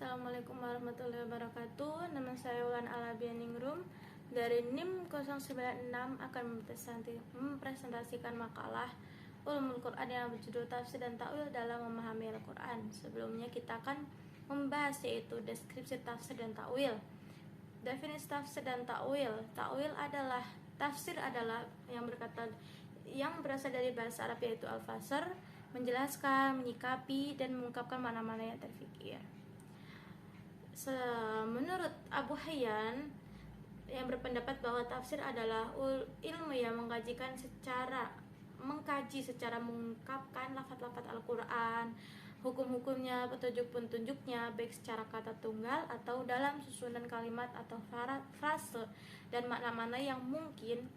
Assalamualaikum warahmatullahi wabarakatuh. Nama saya Wulan Alabianingrum dari NIM 096 akan mempresentasikan makalah Ulumul Quran yang berjudul Tafsir dan Ta'wil dalam Memahami Al-Quran. Sebelumnya kita akan membahas yaitu deskripsi tafsir dan ta'wil. Definisi tafsir dan ta'wil. Tafsir adalah yang berasal dari bahasa Arab yaitu al-fasr, menjelaskan, menyikapi, dan mengungkapkan mana-mana yang terfikir. Menurut Abu Hayyan yang berpendapat bahwa tafsir adalah ilmu yang mengkaji secara mengungkapkan lafaz-lafaz Al-Quran, hukum-hukumnya, petunjuk-petunjuknya, baik secara kata tunggal atau dalam susunan kalimat atau frase, dan makna-makna yang mungkin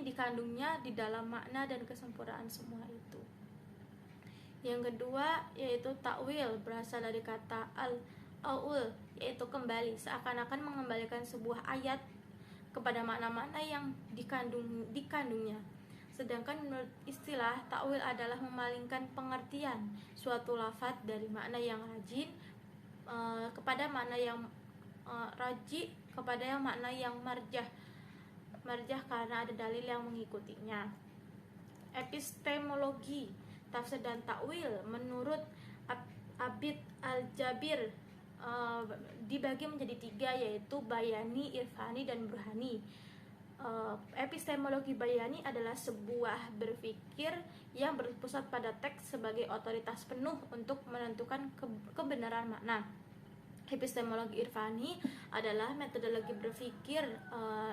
dikandungnya di dalam makna dan kesempurnaan semua itu. Yang kedua yaitu ta'wil, berasal dari kata al-aul, yaitu kembali, seakan-akan mengembalikan sebuah ayat kepada makna-makna yang dikandungnya. Sedangkan menurut istilah, ta'wil adalah memalingkan pengertian suatu lafaz dari makna yang rajih kepada makna yang makna yang marjah karena ada dalil yang mengikutinya. Epistemologi tafsir dan ta'wil menurut Abid Al-Jabir dibagi menjadi tiga, yaitu bayani, irfani, dan burhani. Epistemologi bayani adalah sebuah berpikir yang berpusat pada teks sebagai otoritas penuh untuk menentukan kebenaran makna. Epistemologi irfani adalah metodologi berpikir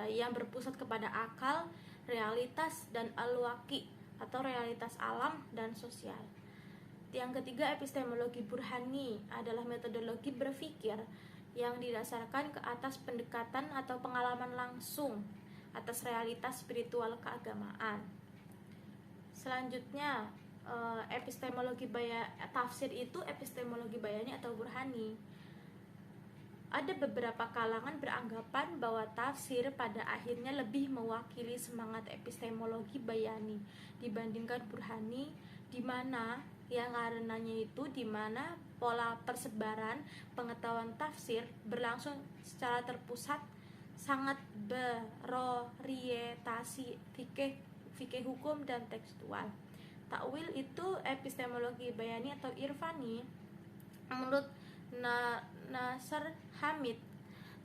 yang berpusat kepada akal, realitas, dan al-waqi atau realitas alam dan sosial. Yang ketiga, epistemologi burhani adalah metodologi berpikir yang didasarkan ke atas pendekatan atau pengalaman langsung atas realitas spiritual keagamaan. Selanjutnya, tafsir itu epistemologi bayani atau burhani. Ada beberapa kalangan beranggapan bahwa tafsir pada akhirnya lebih mewakili semangat epistemologi bayani dibandingkan burhani, di mana pola persebaran pengetahuan tafsir berlangsung secara terpusat, sangat berorientasi fikih hukum dan tekstual. Ta'wil itu epistemologi bayani atau irfani menurut Nasr Hamid,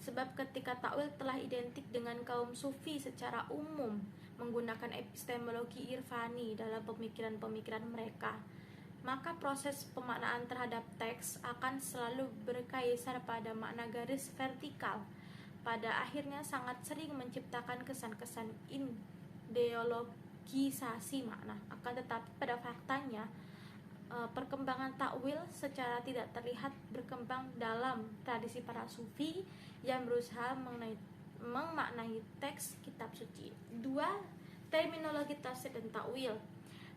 sebab ketika ta'wil telah identik dengan kaum sufi secara umum menggunakan epistemologi irfani dalam pemikiran-pemikiran mereka, maka proses pemaknaan terhadap teks akan selalu berkaisar pada makna garis vertikal. Pada akhirnya sangat sering menciptakan kesan-kesan ideologisasi makna. Akan tetapi pada faktanya perkembangan ta'wil secara tidak terlihat berkembang dalam tradisi para sufi yang berusaha memaknai teks kitab suci. 2. Terminologi tafsir dan ta'wil.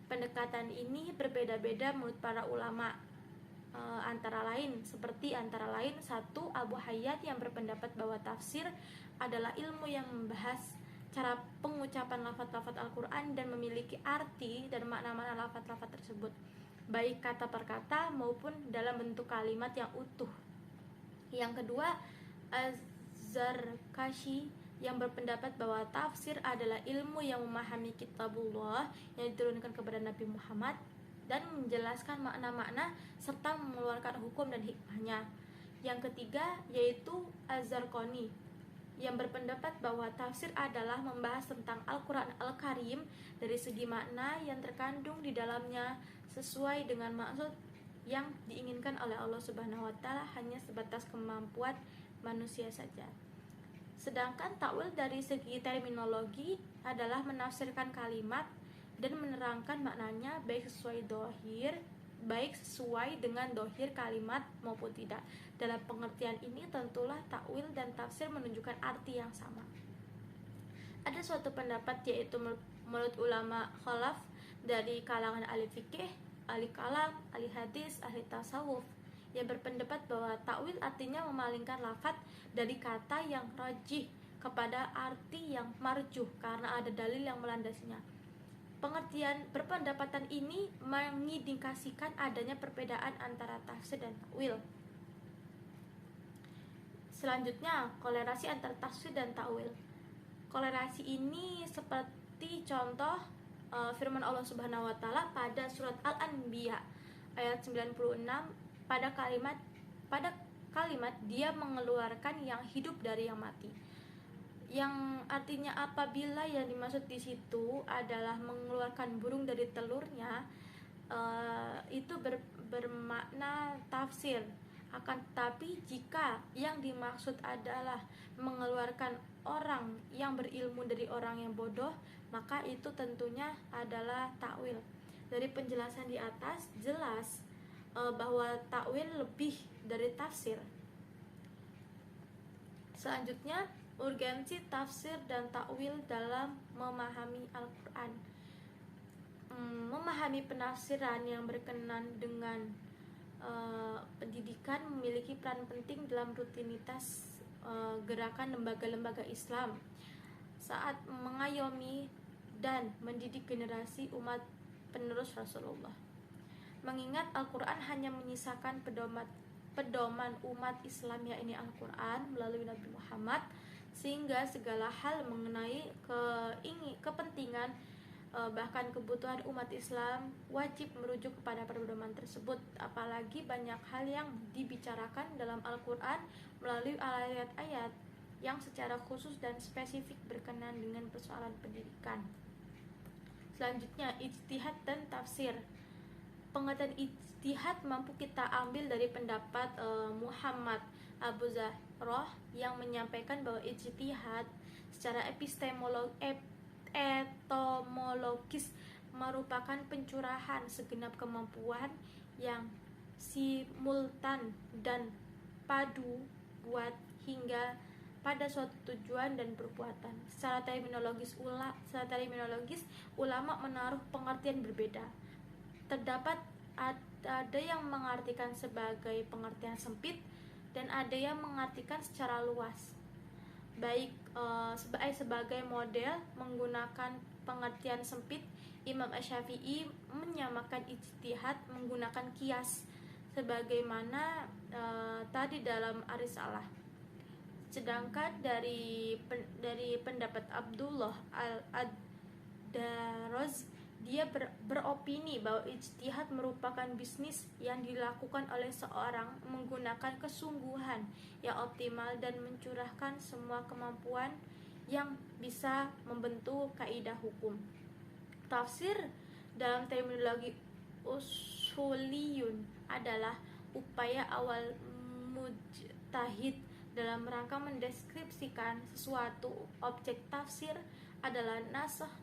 Pendekatan ini berbeda-beda menurut para ulama, antara lain 1. Abu Hayyat yang berpendapat bahwa tafsir adalah ilmu yang membahas cara pengucapan lafaz-lafaz Al-Quran dan memiliki arti dan makna-makna lafaz-lafaz tersebut, baik kata per kata maupun dalam bentuk kalimat yang utuh. Yang kedua, Az-Zarkashi yang berpendapat bahwa tafsir adalah ilmu yang memahami kitabullah yang diturunkan kepada Nabi Muhammad dan menjelaskan makna-makna serta mengeluarkan hukum dan hikmahnya. Yang ketiga yaitu Az-Zarqani yang berpendapat bahwa tafsir adalah membahas tentang Al-Quran Al-Karim dari segi makna yang terkandung di dalamnya sesuai dengan maksud yang diinginkan oleh Allah Subhanahu wa Ta'ala, hanya sebatas kemampuan manusia saja. Sedangkan ta'wil dari segi terminologi adalah menafsirkan kalimat dan menerangkan maknanya baik sesuai dengan dohir kalimat maupun tidak. Dalam pengertian ini tentulah ta'wil dan tafsir menunjukkan arti yang sama. Ada suatu pendapat yaitu menurut ulama khalaf dari kalangan ahli fikih, ahli kalam, ahli hadis, ahli tasawuf yang berpendapat bahwa ta'wil artinya memalingkan lafaz dari kata yang rajih kepada arti yang marjuh karena ada dalil yang melandasinya. Pengertian berpendapatan ini mengindikasikan adanya perbedaan antara tafsir dan ta'wil. Selanjutnya, kolerasi antara tafsir dan ta'wil. Kolerasi ini seperti contoh firman Allah Subhanahu wa taala pada surat Al-Anbiya ayat 96 pada kalimat dia mengeluarkan yang hidup dari yang mati. Yang artinya apabila yang dimaksud di situ adalah mengeluarkan burung dari telurnya, itu bermakna tafsir. Akan tetapi jika yang dimaksud adalah mengeluarkan orang yang berilmu dari orang yang bodoh, maka itu tentunya adalah takwil. Dari penjelasan di atas jelas bahwa takwil lebih dari tafsir. Selanjutnya, urgensi tafsir dan takwil dalam memahami Al-Quran. Memahami penafsiran yang berkenan dengan pendidikan memiliki peran penting dalam rutinitas gerakan lembaga-lembaga Islam saat mengayomi dan mendidik generasi umat penerus Rasulullah. Mengingat Al-Quran hanya menyisakan pedoman umat Islam, yakni Al-Quran melalui Nabi Muhammad, sehingga segala hal mengenai kepentingan bahkan kebutuhan umat Islam wajib merujuk kepada pedoman tersebut. Apalagi banyak hal yang dibicarakan dalam Al-Quran melalui ayat-ayat yang secara khusus dan spesifik berkenan dengan persoalan pendidikan. Selanjutnya, ijtihad dan tafsir. Pengertian ijtihad mampu kita ambil dari pendapat Muhammad Abu Zahroh yang menyampaikan bahwa ijtihad secara etimologis merupakan pencurahan segenap kemampuan yang simultan dan padu buat hingga pada suatu tujuan dan perbuatan. Secara terminologis ulama menaruh pengertian berbeda. Terdapat ada yang mengartikan sebagai pengertian sempit dan ada yang mengartikan secara luas. Baik sebagai model menggunakan pengertian sempit, Imam Asy-Syafi'i menyamakan ijtihad menggunakan qiyas sebagaimana tadi dalam Ar-Risalah. Sedangkan dari pendapat Abdullah Al-Addaroz, dia beropini bahwa ijtihad merupakan bisnis yang dilakukan oleh seorang menggunakan kesungguhan yang optimal dan mencurahkan semua kemampuan yang bisa membentuk kaidah hukum. Tafsir dalam terminologi usuliyun adalah upaya awal mujtahid dalam rangka mendeskripsikan sesuatu. Objek tafsir adalah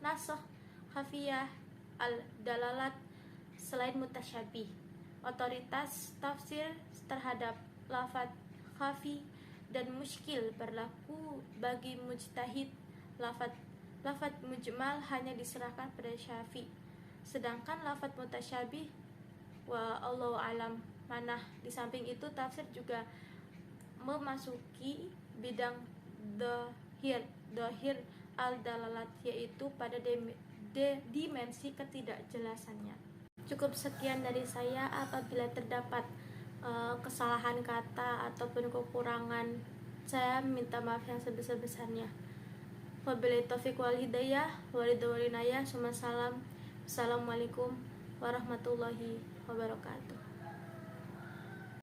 nasakh, khafiyah, al-dalalat selain mutasyabih. Otoritas tafsir terhadap lafaz khafi dan muskil berlaku bagi mujtahid. Lafaz mujmal hanya diserahkan pada syafi', sedangkan lafaz mutasyabih wa Allahu alam manah. Di samping itu tafsir juga memasuki bidang dohir al-dalalat, yaitu pada dimensi ketidakjelasannya. Cukup sekian dari saya. Apabila terdapat kesalahan kata ataupun kekurangan, saya minta maaf yang sebesar-besarnya. Wabillahi taufiq wal hidayah, walidaya, salam. Assalamualaikum warahmatullahi wabarakatuh.